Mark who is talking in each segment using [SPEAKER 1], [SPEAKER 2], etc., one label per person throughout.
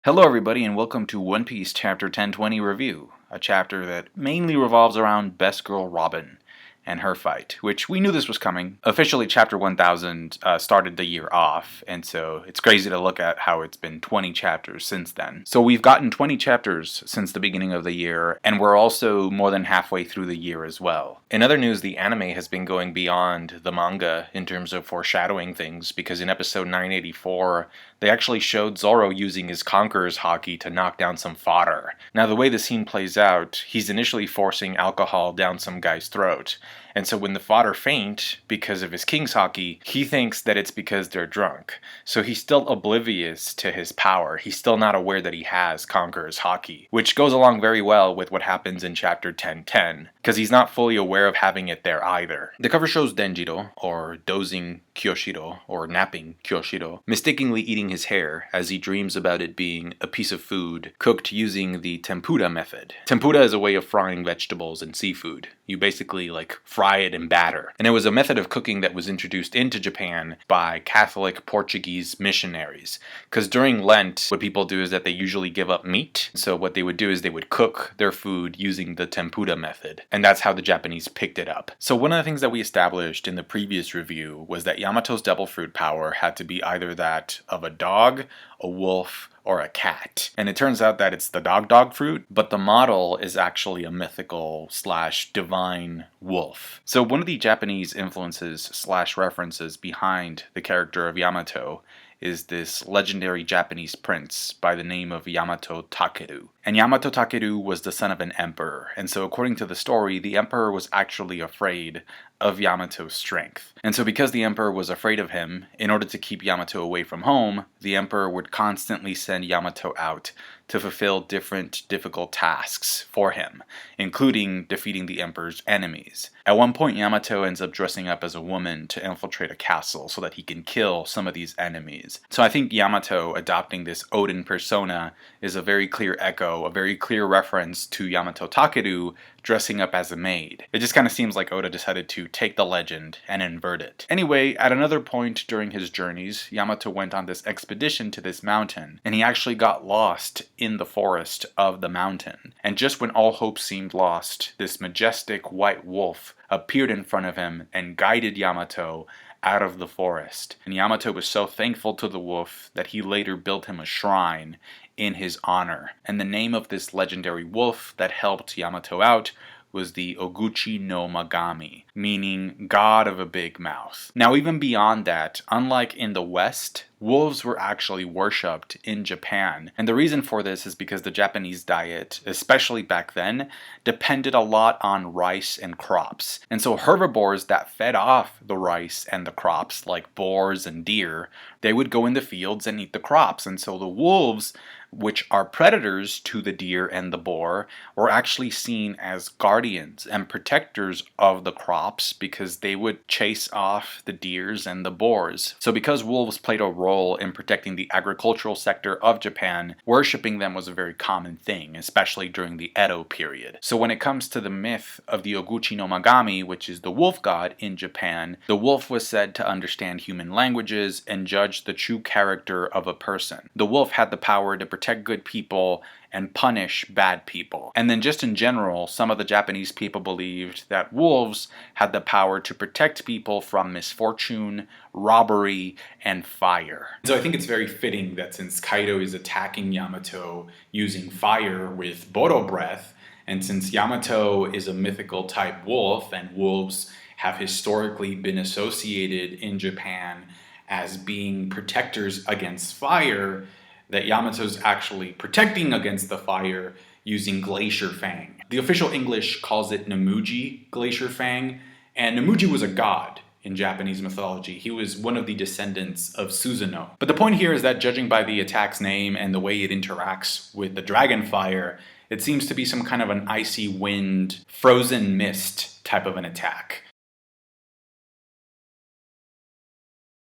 [SPEAKER 1] Hello everybody and welcome to One Piece Chapter 1020 Review, a chapter that mainly revolves around Best Girl Robin and her fight, which we knew this was coming. Officially, Chapter 1000 started the year off, and so it's crazy to look at how it's been 20 chapters since then. So we've gotten 20 chapters since the beginning of the year, and we're also more than halfway through the year as well. In other news, the anime has been going beyond the manga in terms of foreshadowing things, because in episode 984, they actually showed Zoro using his Conqueror's Haki to knock down some fodder. Now, the way the scene plays out, he's initially forcing alcohol down some guy's throat. And so when the fodder faint because of his King's Haki, he thinks that it's because they're drunk. So he's still oblivious to his power. He's still not aware that he has Conqueror's Haki, which goes along very well with what happens in chapter 1010, because he's not fully aware of having it there either. The cover shows Denjiro, or dozing Kyoshiro, or napping Kyoshiro, mistakenly eating his hair as he dreams about it being a piece of food cooked using the tempura method. Tempura is a way of frying vegetables and seafood. You basically fry it in batter. And it was a method of cooking that was introduced into Japan by Catholic Portuguese missionaries. Because during Lent, what people do is that they usually give up meat. So what they would do is they would cook their food using the tempura method. And that's how the Japanese picked it up. So one of the things that we established in the previous review was that Yamato's devil fruit power had to be either that of a dog, a wolf, or a cat. And it turns out that it's the dog fruit, but the model is actually a mythical / divine wolf. So one of the Japanese influences / references behind the character of Yamato is this legendary Japanese prince by the name of Yamato Takeru. And Yamato Takeru was the son of an emperor, and so according to the story, the emperor was actually afraid of Yamato's strength. And so because the emperor was afraid of him, in order to keep Yamato away from home, the emperor would constantly send Yamato out to fulfill different difficult tasks for him, including defeating the emperor's enemies. At one point, Yamato ends up dressing up as a woman to infiltrate a castle so that he can kill some of these enemies. So I think Yamato adopting this Odin persona is a very clear echo, a very clear reference to Yamato Takeru dressing up as a maid. It just kind of seems like Oda decided to take the legend and invert it. Anyway, at another point during his journeys, Yamato went on this expedition to this mountain, and he actually got lost in the forest of the mountain. And just when all hope seemed lost, this majestic white wolf appeared in front of him and guided Yamato out of the forest. And Yamato was so thankful to the wolf that he later built him a shrine in his honor. And the name of this legendary wolf that helped Yamato out was the Okushi-no-Makami, meaning God of a Big Mouth. Now, even beyond that, unlike in the West, wolves were actually worshipped in Japan. And the reason for this is because the Japanese diet, especially back then, depended a lot on rice and crops. And so herbivores that fed off the rice and the crops, like boars and deer, they would go in the fields and eat the crops. And so the wolves, which are predators to the deer and the boar, were actually seen as guardians and protectors of the crops because they would chase off the deers and the boars. So because wolves played a role in protecting the agricultural sector of Japan, worshipping them was a very common thing, especially during the Edo period. So when it comes to the myth of the Okushi-no-Makami, which is the wolf god in Japan, the wolf was said to understand human languages and judge the true character of a person. The wolf had the power to protect good people and punish bad people. And then just in general, some of the Japanese people believed that wolves had the power to protect people from misfortune, robbery, and fire. So I think it's very fitting that since Kaido is attacking Yamato using fire with Boro breath, and since Yamato is a mythical type wolf, and wolves have historically been associated in Japan as being protectors against fire, that Yamato's actually protecting against the fire using Glacier Fang. The official English calls it Nemuji Glacier Fang, and Nemuji was a god in Japanese mythology. He was one of the descendants of Susanoo. But the point here is that judging by the attack's name and the way it interacts with the dragon fire, it seems to be some kind of an icy wind, frozen mist type of an attack.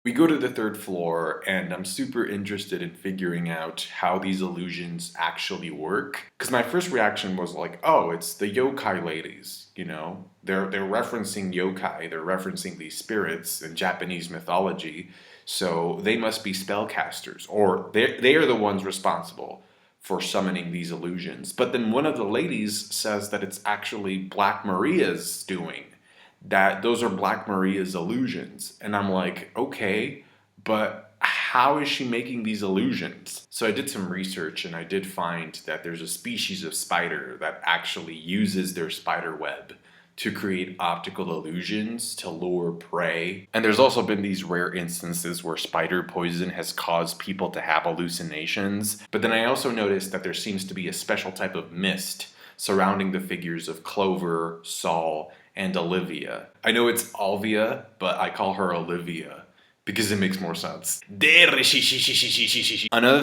[SPEAKER 1] We go to the third floor, and I'm super interested in figuring out how these illusions actually work. Because my first reaction was like, oh, it's the yokai ladies, you know? They're referencing yokai, they're referencing these spirits in Japanese mythology.
[SPEAKER 2] So they must be spellcasters, or they are the ones responsible for summoning these illusions. But then one of the ladies says that it's actually Black Maria's doing, that those are Black Maria's illusions. And I'm like, okay, but how is she making these illusions? So I did some research and I did find that there's a species of spider that actually uses their spider web to create optical illusions to lure prey. And there's also been these rare instances where spider poison has caused people to have hallucinations. But then I also noticed that there seems to be a special type of mist surrounding the figures of Clover, Saul, and Olivia. I know it's Alvia, but I call her Olivia because it makes more sense. Another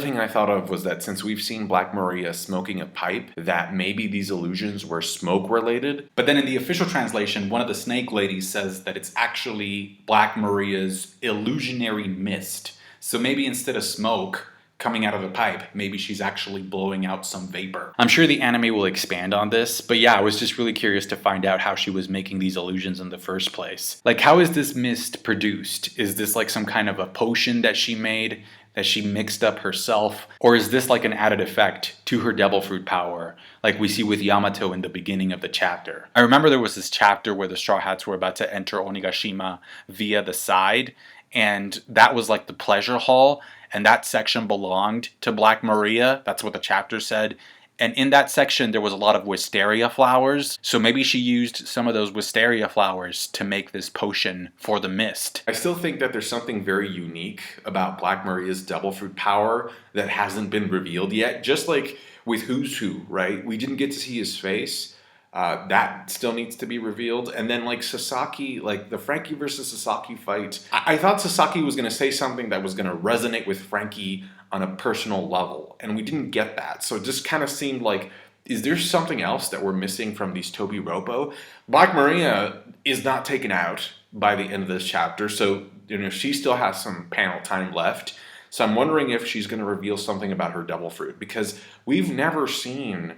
[SPEAKER 2] thing I thought of was that since we've seen Black Maria smoking a pipe, that maybe these illusions were smoke related.
[SPEAKER 1] But then in the official translation, one of the snake ladies says that it's actually Black Maria's illusionary mist. So maybe instead of smoke coming out of the pipe, maybe she's actually blowing out some vapor. I'm sure the anime will expand on this, but yeah, I was just really curious to find out how she was making these illusions in the first place. Like, how is this mist produced? Is this like some kind of a potion that she made, that she mixed up herself? Or is this like an added effect to her devil fruit power, like we see with Yamato in the beginning of the chapter? I remember there was this chapter where the Straw Hats were about to enter Onigashima via the side, and that was like the pleasure hall, and that section belonged to Black Maria. That's what the chapter said. And in that section, there was a lot of wisteria flowers. So maybe she used some of those wisteria flowers to make this potion for the mist.
[SPEAKER 2] I still think that there's something very unique about Black Maria's devil fruit power that hasn't been revealed yet. Just like with Who's Who, right? We didn't get to see his face. That still needs to be revealed. And then like Sasaki, like the Frankie versus Sasaki fight, I thought Sasaki was going to say something that was going to resonate with Frankie on a personal level, and we didn't get that. So it just kind of seemed like, is there something else that we're missing from these Tobi Roppo? Black Maria is not taken out by the end of this chapter, so she still has some panel time left. So I'm wondering if she's going to reveal something about her devil fruit, because we've never seen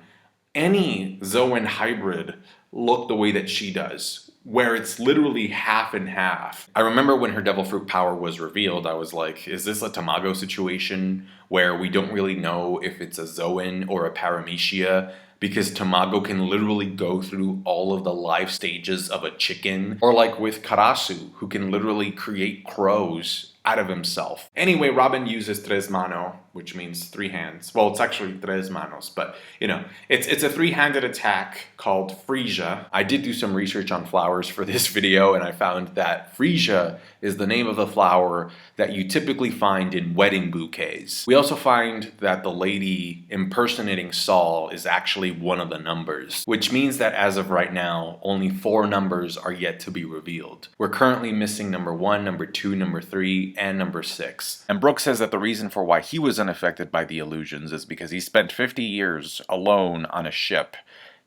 [SPEAKER 2] any Zoan hybrid look the way that she does, where it's literally half and half. I remember when her devil fruit power was revealed, I was like, is this a Tamago situation where we don't really know if it's a Zoan or a Paramecia? Because Tamago can literally go through all of the life stages of a chicken. Or like with Karasu, who can literally create crows out of himself. Anyway, Robin uses tres mano, which means three hands. Well, it's actually tres manos, but it's a three-handed attack called Freesia. I did do some research on flowers for this video, and I found that Freesia is the name of the flower that you typically find in wedding bouquets. We also find that the lady impersonating Saul is actually one of the numbers, which means that as of right now, only 4 numbers are yet to be revealed. We're currently missing number 1, number 2, number 3, and number 6. And Brook says that the reason for why he was unaffected by the illusions is because he spent 50 years alone on a ship,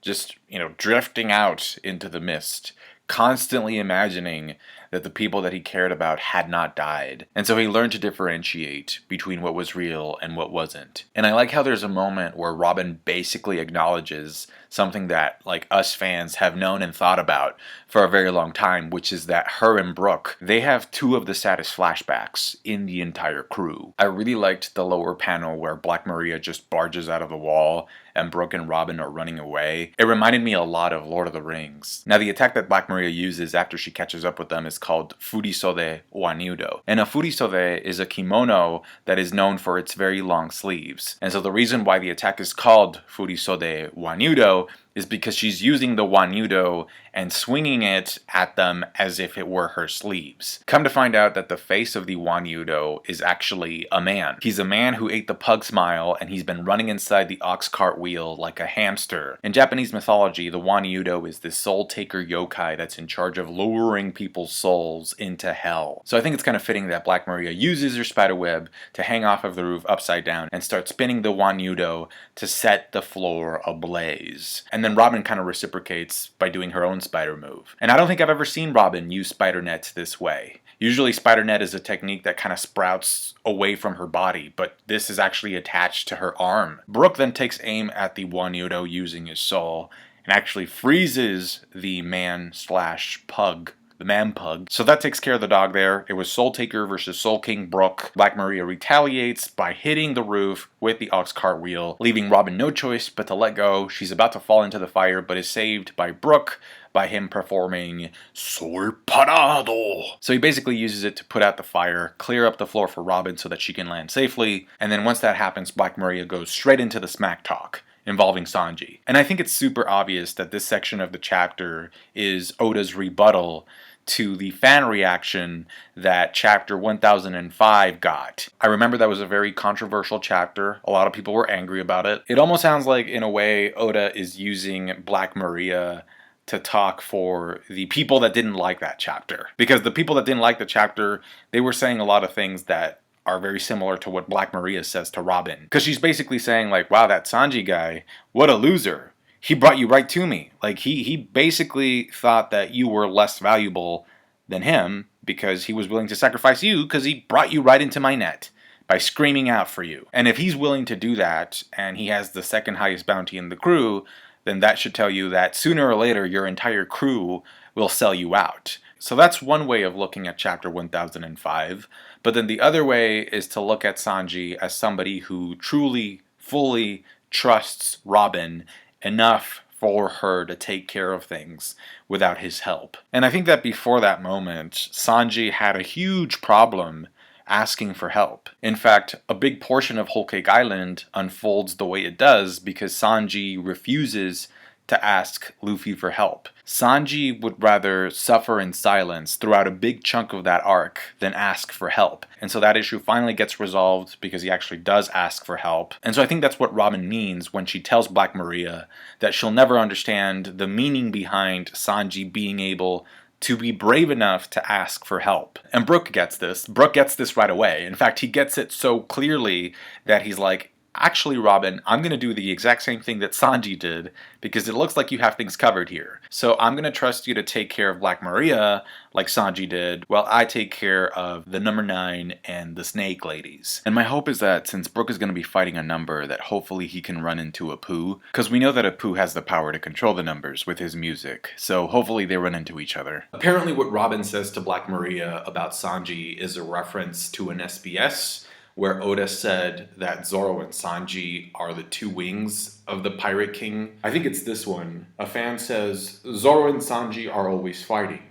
[SPEAKER 2] just, drifting out into the mist, constantly imagining that the people that he cared about had not died. And so he learned to differentiate between what was real and what wasn't. And I like how there's a moment where Robin basically acknowledges something that, like, us fans have known and thought about for a very long time, which is that her and Brook, they have 2 of the saddest flashbacks in the entire crew. I really liked the lower panel where Black Maria just barges out of the wall and Brook and Robin are running away. It reminded me a lot of Lord of the Rings. Now, the attack that Black Maria uses after she catches up with them is called Furisode Wanyudo. And a Furisode is a kimono that is known for its very long sleeves. And so the reason why the attack is called Furisode Wanyudo is because she's using the wanyudo and swinging it at them as if it were her sleeves. Come to find out that the face of the wanyudo is actually a man. He's a man who ate the pug smile, and he's been running inside the ox cart wheel like a hamster. In Japanese mythology, the wanyudo is this soul taker yokai that's in charge of luring people's souls into hell. So I think it's kind of fitting that Black Maria uses her spider web to hang off of the roof upside down and start spinning the wanyudo to set the floor ablaze. And then Robin kind of reciprocates by doing her own spider move. And I don't think I've ever seen Robin use spider nets this way. Usually spider net is a technique that kind of sprouts away from her body, but this is actually attached to her arm. Brook then takes aim at the wanyudo using his soul and actually freezes the man/pug
[SPEAKER 1] the man pug. So that takes care of the dog there. It was Soul Taker versus Soul King Brook. Black Maria retaliates by hitting the roof with the ox cartwheel, leaving Robin no choice but to let go. She's about to fall into the fire, but is saved by Brook by him performing Sol Parado. So he basically uses it to put out the fire, clear up the floor for Robin so that she can land safely, and then once that happens, Black Maria goes straight into the smack talk involving Sanji. And I think it's super obvious that this section of the chapter is Oda's rebuttal to the fan reaction that chapter 1005 got. I remember that was a very controversial chapter. A lot of people were angry about it. It almost sounds like, in a way, Oda is using Black Maria to talk for the people that didn't like that chapter. Because the people that didn't like the chapter, they were saying a lot of things that are very similar to what Black Maria says to Robin. Because she's basically saying, like, wow, that Sanji guy, what a loser. He brought you right to me. Like, he basically thought that you were less valuable than him because he was willing to sacrifice you because he brought you right into my net by screaming out for you. And if he's willing to do that, and he has the second highest bounty in the crew, then that should tell you that sooner or later your entire crew will sell you out. So that's one way of looking at chapter 1005. But then the other way is to look at Sanji as somebody who truly, fully trusts Robin enough for her to take care of things without his help. And I think that before that moment, Sanji had a huge problem asking for help. In fact, a big portion of Whole Cake Island unfolds the way it does because Sanji refuses to ask Luffy for help. Sanji would rather suffer in silence throughout a big chunk of that arc than ask for help. And so that issue finally gets resolved because he actually does ask for help. And so I think that's what Robin means when she tells Black Maria that she'll never understand the meaning behind Sanji being able to be brave enough to ask for help. And Brook gets this. Brook gets this right away. In fact, he gets it so clearly that he's like, actually, Robin, I'm going to do the exact same thing that Sanji did because it looks like you have things covered here. So I'm going to trust you to take care of Black Maria like Sanji did while I take care of the number 9 and the snake ladies. And my hope is that since Brook is going to be fighting a number, that hopefully he can run into Apu, because we know that Apu has the power to control the numbers with his music. So hopefully they run into each other.
[SPEAKER 2] Apparently what Robin says to Black Maria about Sanji is a reference to an SBS where Oda said that Zoro and Sanji are the two wings of the Pirate King. I think it's this one. A fan says, Zoro and Sanji are always fighting.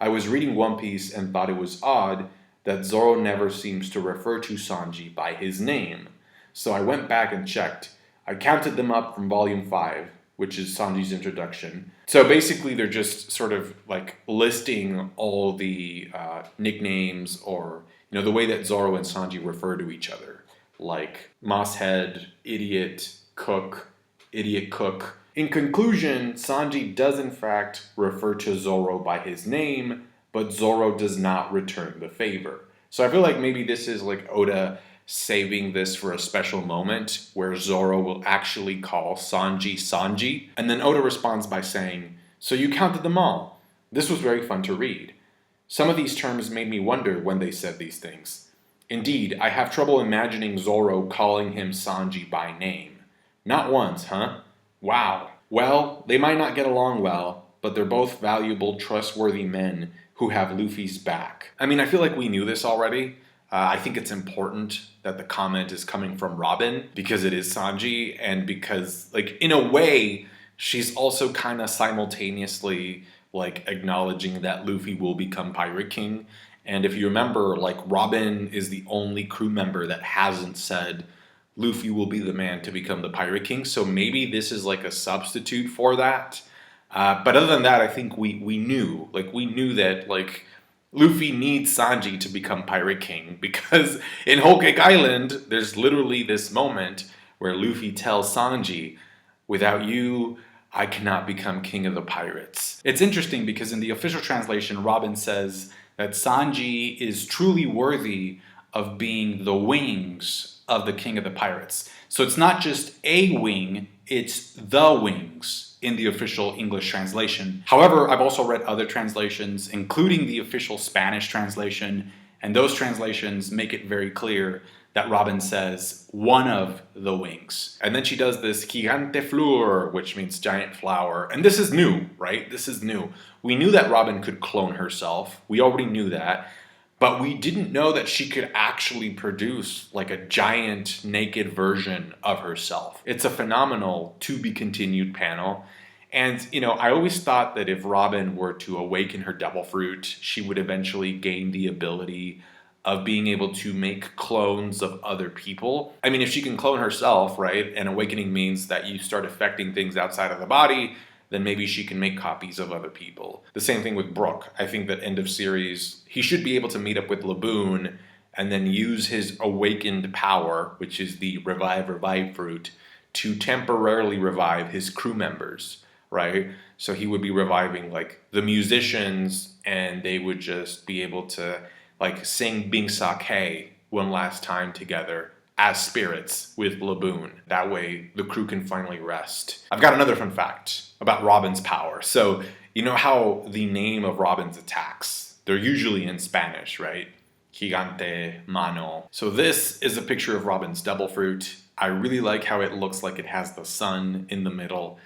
[SPEAKER 2] I was reading One Piece and thought it was odd that Zoro never seems to refer to Sanji by his name. So I went back and checked. I counted them up from volume 5, which is Sanji's introduction. So basically they're just sort of like listing all the nicknames or the way that Zoro and Sanji refer to each other, like Mosshead, Idiot, Cook, Idiot Cook. In conclusion, Sanji does in fact refer to Zoro by his name, but Zoro does not return the favor. So I feel like maybe this is like Oda saving this for a special moment where Zoro will actually call Sanji Sanji. And then Oda responds by saying, so you counted them all. This was very fun to read. Some of these terms made me wonder when they said these things. Indeed, I have trouble imagining Zoro calling him Sanji by name. Not once, huh? Wow. Well, they might not get along well, but they're both valuable, trustworthy men who have Luffy's back. I mean, I feel like we knew this already. I think it's important that the comment is coming from Robin because it is Sanji and because, like, in a way, she's also kind of simultaneously like acknowledging that Luffy will become Pirate King. And if you remember, like Robin is the only crew member that hasn't said Luffy will be the man to become the Pirate King. So maybe this is like a substitute for that. But other than that, I think we knew that like Luffy needs Sanji to become Pirate King because in Whole Cake Island, there's literally this moment where Luffy tells Sanji, without you, I cannot become king of the pirates. It's interesting because in the official translation, Robin says that Sanji is truly worthy of being the wings of the king of the pirates. So it's not just a wing, it's the wings in the official English translation. However, I've also read other translations, including the official Spanish translation, and those translations make it very clear that Robin says one of the wings. And then she does this gigante fleur, which means giant flower. And this is new, right? This is new. We knew that Robin could clone herself. We already knew that. But we didn't know that she could actually produce like a giant naked version of herself. It's a phenomenal to be continued panel. And, I always thought that if Robin were to awaken her devil fruit, she would eventually gain the ability of being able to make clones of other people. I mean, if she can clone herself, right, and awakening means that you start affecting things outside of the body, then maybe she can make copies of other people. The same thing with Brook. I think that end of series, he should be able to meet up with Laboon and then use his awakened power, which is the revive fruit, to temporarily revive his crew members, right? So he would be reviving like the musicians, and they would just be able to like sing Bing Sake one last time together as spirits with Laboon. That way the crew can finally rest. I've got another fun fact about Robin's power. So you know how the name of Robin's attacks, they're usually in Spanish, right? Gigante, mano. So this is a picture of Robin's devil fruit. I really like how it looks like it has the sun in the middle.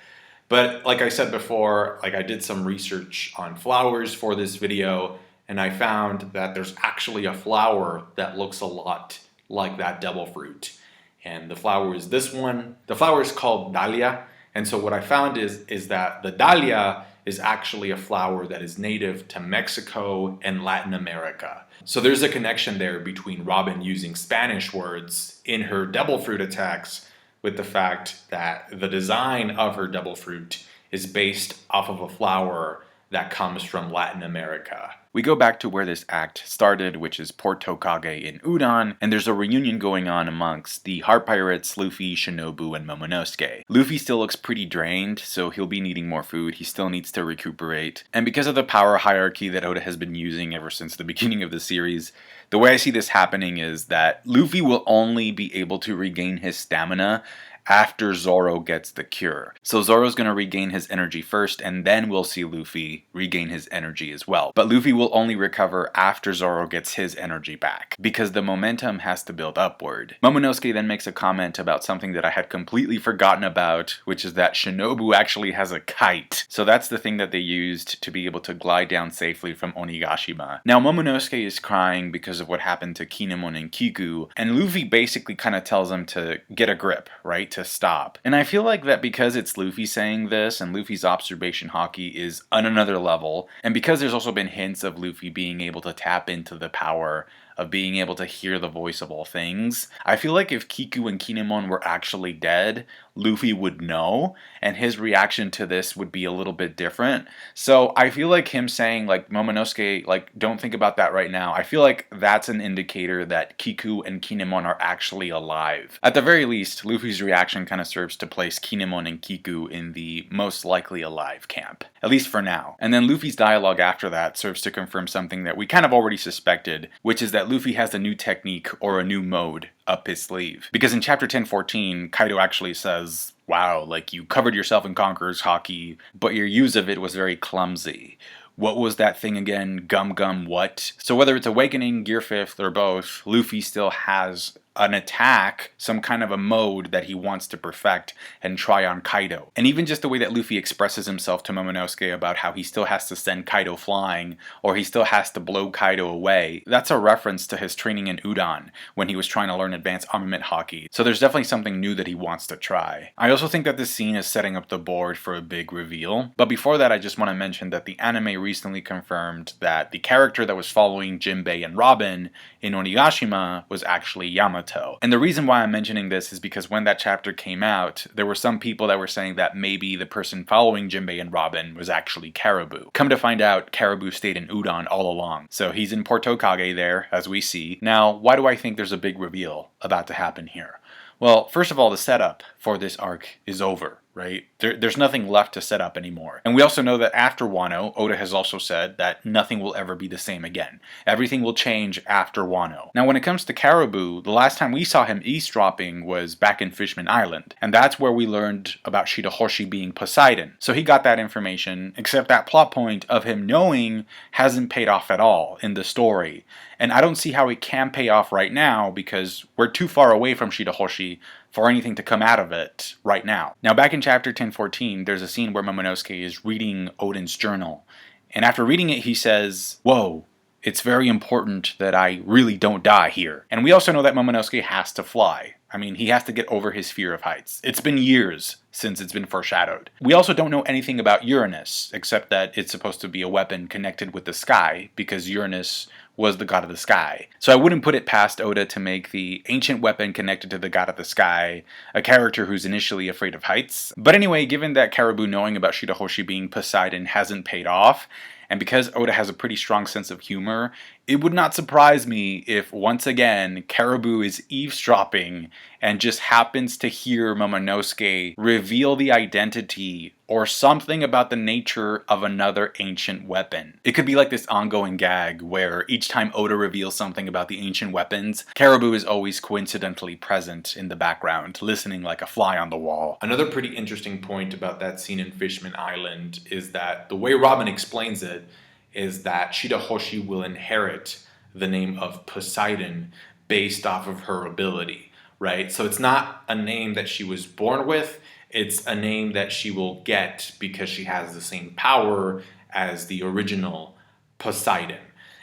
[SPEAKER 2] But like I said before, like I did some research on flowers for this video, and I found that there's actually a flower that looks a lot like that devil fruit. And the flower is this one. The flower is called dahlia. And so what I found is that the dahlia is actually a flower that is native to Mexico and Latin America. So there's a connection there between Robin using Spanish words in her devil fruit attacks with the fact that the design of her devil fruit is based off of a flower that comes from Latin America.
[SPEAKER 1] We go back to where this act started, which is Port Tokage in Udon, and there's a reunion going on amongst the Heart Pirates, Luffy, Shinobu, and Momonosuke. Luffy still looks pretty drained, so he'll be needing more food. He still needs to recuperate. And because of the power hierarchy that Oda has been using ever since the beginning of the series, the way I see this happening is that Luffy will only be able to regain his stamina after Zoro gets the cure. So Zoro's going to regain his energy first, and then we'll see Luffy regain his energy as well. But Luffy will only recover after Zoro gets his energy back, because the momentum has to build upward. Momonosuke then makes a comment about something that I had completely forgotten about, which is that Shinobu actually has a kite. So that's the thing that they used to be able to glide down safely from Onigashima. Now Momonosuke is crying because of what happened to Kinemon and Kiku, and Luffy basically kind of tells him to get a grip, right? To stop. And I feel like that because it's Luffy saying this, and Luffy's observation haki is on another level, and because there's also been hints of Luffy being able to tap into the power of being able to hear the voice of all things, I feel like if Kiku and Kinemon were actually dead, Luffy would know, and his reaction to this would be a little bit different. So I feel like him saying, like, Momonosuke, like, don't think about that right now, I feel like that's an indicator that Kiku and Kinemon are actually alive. At the very least, Luffy's reaction kind of serves to place Kinemon and Kiku in the most likely alive camp. At least for now. And then Luffy's dialogue after that serves to confirm something that we kind of already suspected, which is that Luffy has a new technique or a new mode up his sleeve. Because in chapter 1014, Kaido actually says, wow, like you covered yourself in Conqueror's haki, but your use of it was very clumsy. What was that thing again? Gum what? So whether it's Awakening, Gear 5th, or both, Luffy still has an attack, some kind of a mode that he wants to perfect and try on Kaido. And even just the way that Luffy expresses himself to Momonosuke about how he still has to send Kaido flying, or he still has to blow Kaido away, that's a reference to his training in Udon, when he was trying to learn advanced armament haki. So there's definitely something new that he wants to try. I also think that this scene is setting up the board for a big reveal. But before that, I just want to mention that the anime recently confirmed that the character that was following Jinbei and Robin in Onigashima was actually Yamato. And the reason why I'm mentioning this is because when that chapter came out, there were some people that were saying that maybe the person following Jinbei and Robin was actually Caribou. Come to find out, Caribou stayed in Udon all along. So he's in Port Tokage there, as we see. Now, why do I think there's a big reveal about to happen here? Well, first of all, the setup for this arc is over, right? There's nothing left to set up anymore. And we also know that after Wano, Oda has also said that nothing will ever be the same again. Everything will change after Wano. Now, when it comes to Caribou, the last time we saw him eavesdropping was back in Fishman Island. And that's where we learned about Shirahoshi being Poseidon. So he got that information, except that plot point of him knowing hasn't paid off at all in the story. And I don't see how it can pay off right now because we're too far away from Shirahoshi for anything to come out of it right now. Now, back in chapter 1014, there's a scene where Momonosuke is reading Oden's journal. And after reading it, he says, "Whoa, it's very important that I really don't die here." And we also know that Momonosuke has to fly. I mean, he has to get over his fear of heights. It's been years since it's been foreshadowed. We also don't know anything about Uranus, except that it's supposed to be a weapon connected with the sky, because Uranus was the god of the sky. So I wouldn't put it past Oda to make the ancient weapon connected to the god of the sky a character who's initially afraid of heights. But anyway, given that Caribou knowing about Shirahoshi being Poseidon hasn't paid off, and because Oda has a pretty strong sense of humor, it would not surprise me if once again Caribou is eavesdropping and just happens to hear Momonosuke reveal the identity or something about the nature of another ancient weapon. It could be like this ongoing gag where each time Oda reveals something about the ancient weapons, Caribou is always coincidentally present in the background, listening like a fly on the wall.
[SPEAKER 2] Another pretty interesting point about that scene in Fishman Island is that the way Robin explains it is that Shirahoshi will inherit the name of Poseidon based off of her ability, right? So it's not a name that she was born with, it's a name that she will get because she has the same power as the original Poseidon.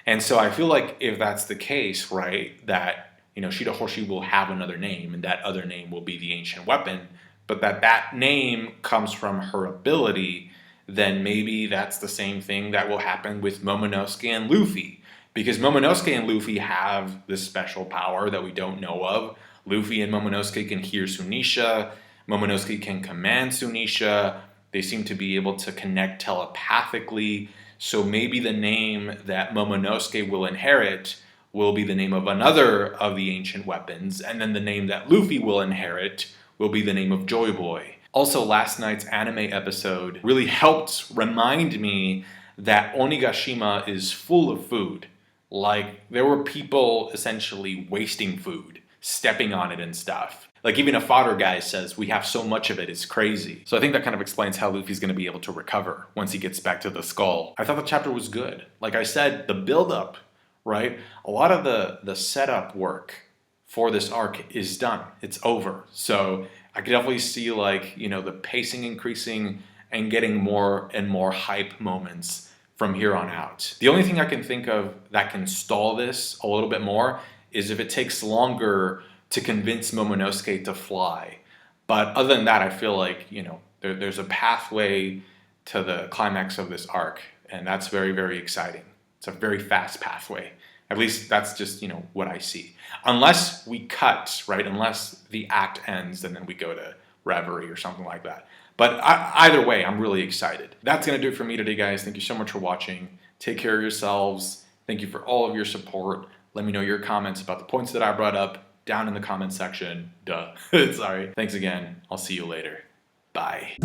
[SPEAKER 2] And so I feel like if that's the case, right, that, Shirahoshi will have another name, and that other name will be the ancient weapon, but that name comes from her ability, then maybe that's the same thing that will happen with Momonosuke and Luffy. Because Momonosuke and Luffy have this special power that we don't know of. Luffy and Momonosuke can hear Sunisha. Momonosuke can command Sunisha. They seem to be able to connect telepathically. So maybe the name that Momonosuke will inherit will be the name of another of the ancient weapons. And then the name that Luffy will inherit will be the name of Joy Boy. Also, last night's anime episode really helped remind me that Onigashima is full of food. Like, there were people essentially wasting food, stepping on it and stuff. Like, even a fodder guy says, we have so much of it, it's crazy. So I think that kind of explains how Luffy's going to be able to recover once he gets back to the skull. I thought the chapter was good. Like I said, the build-up, right? A lot of the setup work for this arc is done. It's over. So I could definitely see, the pacing increasing and getting more and more hype moments from here on out. The only thing I can think of that can stall this a little bit more is if it takes longer to convince Momonosuke to fly. But other than that, I feel like, there's a pathway to the climax of this arc, and that's very, very exciting. It's a very fast pathway. At least that's just, what I see. Unless we cut, right? Unless the act ends and then we go to Reverie or something like that. But either way, I'm really excited. That's going to do it for me today, guys. Thank you so much for watching. Take care of yourselves. Thank you for all of your support. Let me know your comments about the points that I brought up down in the comment section. Duh. Sorry. Thanks again. I'll see you later. Bye.